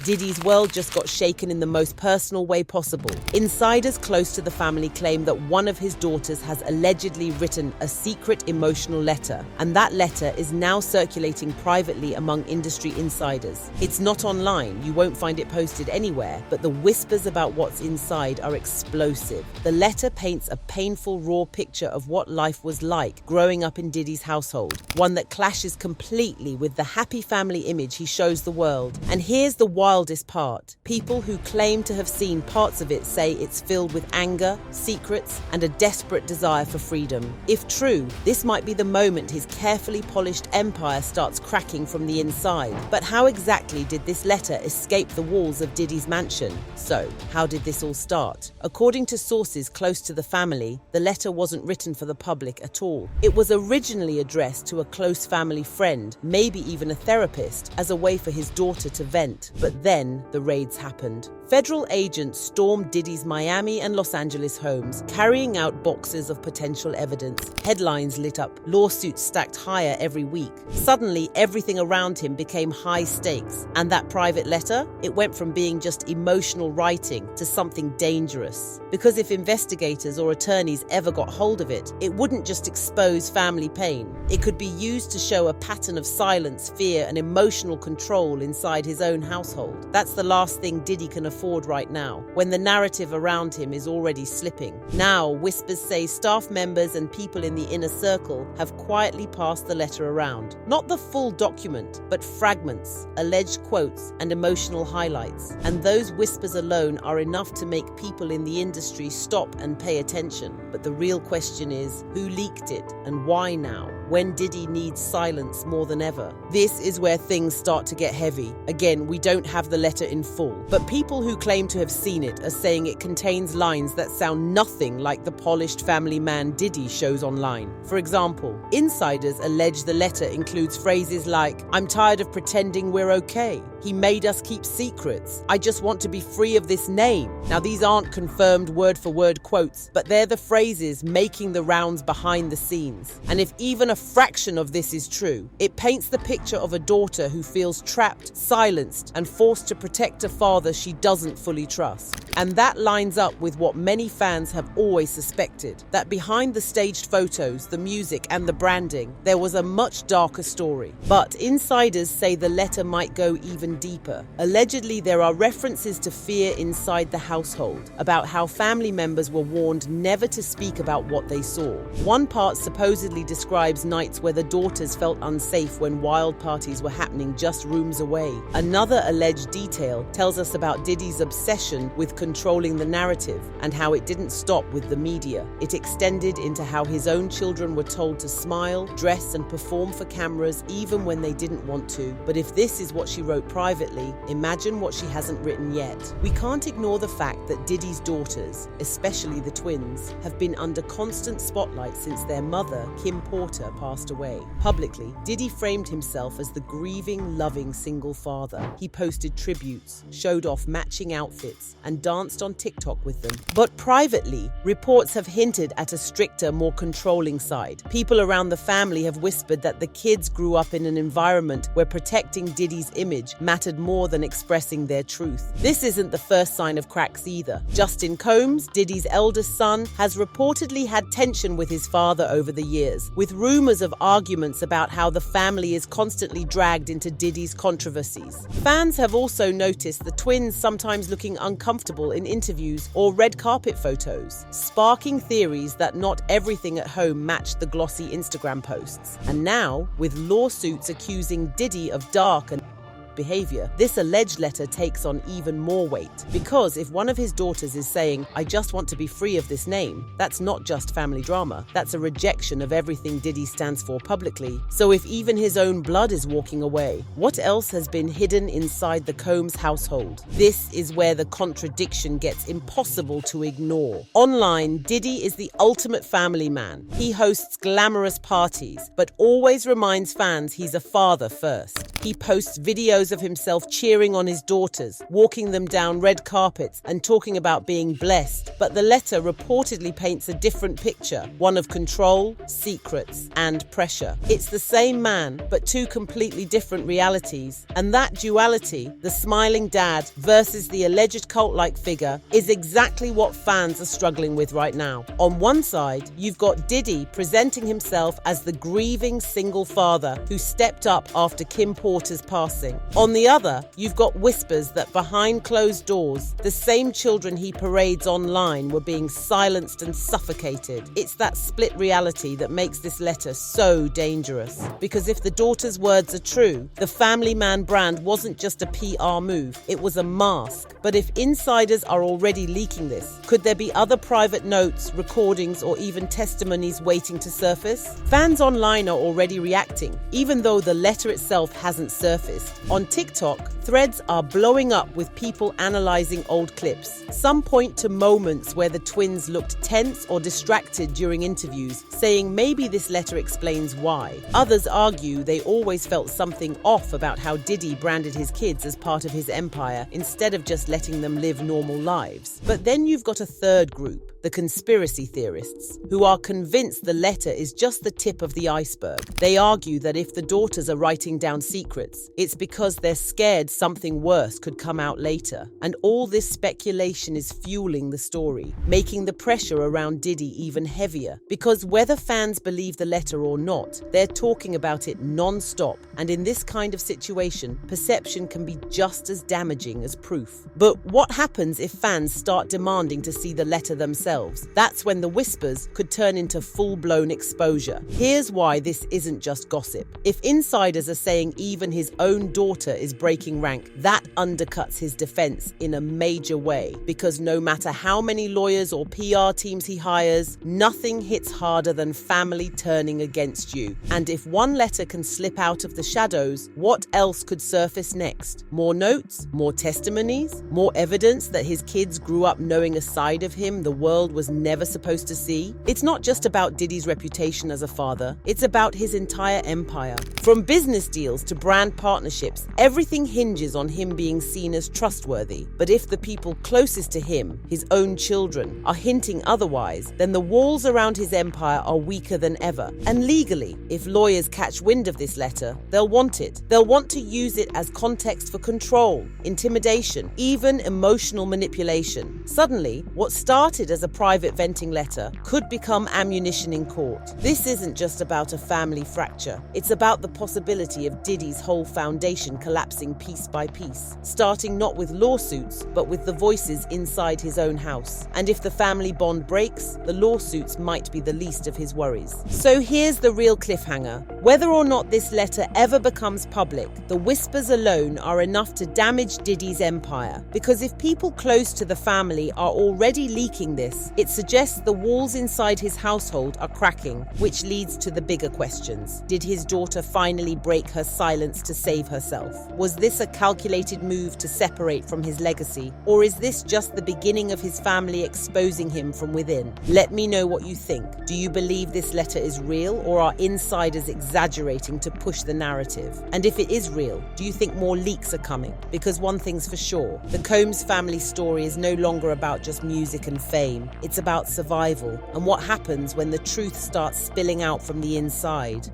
Diddy's world just got shaken in the most personal way possible. Insiders close to the family claim that one of his daughters has allegedly written a secret emotional letter, and that letter is now circulating privately among industry insiders. It's not online, you won't find it posted anywhere, but the whispers about what's inside are explosive. The letter paints a painful, raw picture of what life was like growing up in Diddy's household, one that clashes completely with the happy family image he shows the world. And here's the wildest part. People who claim to have seen parts of it say it's filled with anger, secrets, and a desperate desire for freedom. If true, this might be the moment his carefully polished empire starts cracking from the inside. But how exactly did this letter escape the walls of Diddy's mansion? So, how did this all start? According to sources close to the family, the letter wasn't written for the public at all. It was originally addressed to a close family friend, maybe even a therapist, as a way for his daughter to vent. But then the raids happened. Federal agents stormed Diddy's Miami and Los Angeles homes, carrying out boxes of potential evidence. Headlines lit up, lawsuits stacked higher every week. Suddenly, everything around him became high stakes. And that private letter? It went from being just emotional writing to something dangerous. Because if investigators or attorneys ever got hold of it, it wouldn't just expose family pain. It could be used to show a pattern of silence, fear, and emotional control inside his own household. That's the last thing Diddy can afford right now, when the narrative around him is already slipping. Now, whispers say staff members and people in the inner circle have quietly passed the letter around. Not the full document, but fragments, alleged quotes, and emotional highlights. And those whispers alone are enough to make people in the industry stop and pay attention. But the real question is, who leaked it and why now, when Diddy needs silence more than ever? This is where things start to get heavy. Again, we don't have the letter in full, but people who claim to have seen it are saying it contains lines that sound nothing like the polished family man Diddy shows online. For example, insiders allege the letter includes phrases like, "I'm tired of pretending we're okay. He made us keep secrets. I just want to be free of this name." Now, these aren't confirmed word-for-word quotes, but they're the phrases making the rounds behind the scenes. And if even a fraction of this is true, it paints the picture of a daughter who feels trapped, silenced, and forced to protect a father she doesn't fully trust. And that lines up with what many fans have always suspected, that behind the staged photos, the music, and the branding, there was a much darker story. But insiders say the letter might go even deeper. Allegedly, there are references to fear inside the household, about how family members were warned never to speak about what they saw. One part supposedly describes nights where the daughters felt unsafe when wild parties were happening just rooms away. Another alleged detail tells us about Diddy's obsession with controlling the narrative and how it didn't stop with the media. It extended into how his own children were told to smile, dress, and perform for cameras even when they didn't want to. But if this is what she wrote privately, imagine what she hasn't written yet. We can't ignore the fact that Diddy's daughters, especially the twins, have been under constant spotlight since their mother, Kim Porter, passed away. Publicly, Diddy framed himself as the grieving, loving single father. He posted tributes, showed off matching outfits, and danced on TikTok with them. But privately, reports have hinted at a stricter, more controlling side. People around the family have whispered that the kids grew up in an environment where protecting Diddy's image mattered more than expressing their truth. This isn't the first sign of cracks either. Justin Combs, Diddy's eldest son, has reportedly had tension with his father over the years, with rumors of arguments about how the family is constantly dragged into Diddy's controversies. Fans have also noticed the twins sometimes looking uncomfortable in interviews or red carpet photos, sparking theories that not everything at home matched the glossy Instagram posts. And now, with lawsuits accusing Diddy of dark and behavior, this alleged letter takes on even more weight. Because if one of his daughters is saying, "I just want to be free of this name," that's not just family drama. That's a rejection of everything Diddy stands for publicly. So if even his own blood is walking away, what else has been hidden inside the Combs household? This is where the contradiction gets impossible to ignore. Online, Diddy is the ultimate family man. He hosts glamorous parties, but always reminds fans he's a father first. He posts videos of himself cheering on his daughters, walking them down red carpets and talking about being blessed. But the letter reportedly paints a different picture, one of control, secrets, and pressure. It's the same man, but two completely different realities. And that duality, the smiling dad versus the alleged cult-like figure, is exactly what fans are struggling with right now. On one side, you've got Diddy presenting himself as the grieving single father who stepped up after Kim Porter's passing. On the other, you've got whispers that behind closed doors, the same children he parades online were being silenced and suffocated. It's that split reality that makes this letter so dangerous. Because if the daughter's words are true, the Family Man brand wasn't just a PR move, it was a mask. But if insiders are already leaking this, could there be other private notes, recordings, or even testimonies waiting to surface? Fans online are already reacting, even though the letter itself hasn't surfaced. On TikTok, threads are blowing up with people analyzing old clips. Some point to moments where the twins looked tense or distracted during interviews, saying maybe this letter explains why. Others argue they always felt something off about how Diddy branded his kids as part of his empire instead of just letting them live normal lives. But then you've got a third group, the conspiracy theorists, who are convinced the letter is just the tip of the iceberg. They argue that if the daughters are writing down secrets, it's because they're scared something worse could come out later. And all this speculation is fueling the story, making the pressure around Diddy even heavier. Because whether fans believe the letter or not, they're talking about it non-stop. And in this kind of situation, perception can be just as damaging as proof. But what happens if fans start demanding to see the letter themselves? That's when the whispers could turn into full-blown exposure. Here's why this isn't just gossip. If insiders are saying even his own daughter is breaking rank, that undercuts his defense in a major way. Because no matter how many lawyers or PR teams he hires, nothing hits harder than family turning against you. And if one letter can slip out of the shadows, what else could surface next? More notes? More testimonies? More evidence that his kids grew up knowing a side of him the world was never supposed to see? It's not just about Diddy's reputation as a father, it's about his entire empire. From business deals to brand partnerships, everything hinges on him being seen as trustworthy. But if the people closest to him, his own children, are hinting otherwise, then the walls around his empire are weaker than ever. And legally, if lawyers catch wind of this letter, they'll want it. They'll want to use it as context for control, intimidation, even emotional manipulation. Suddenly, what started as a private venting letter could become ammunition in court. This isn't just about a family fracture. It's about the possibility of Diddy's whole foundation collapsing piece by piece, starting not with lawsuits, but with the voices inside his own house. And if the family bond breaks, the lawsuits might be the least of his worries. So here's the real cliffhanger. Whether or not this letter ever becomes public, the whispers alone are enough to damage Diddy's empire. Because if people close to the family are already leaking this, it suggests the walls inside his household are cracking, which leads to the bigger questions. Did his daughter finally break her silence to save herself? Was this a calculated move to separate from his legacy? Or is this just the beginning of his family exposing him from within? Let me know what you think. Do you believe this letter is real, or are insiders exaggerating to push the narrative? And if it is real, do you think more leaks are coming? Because one thing's for sure, the Combs family story is no longer about just music and fame. It's about survival and what happens when the truth starts spilling out from the inside.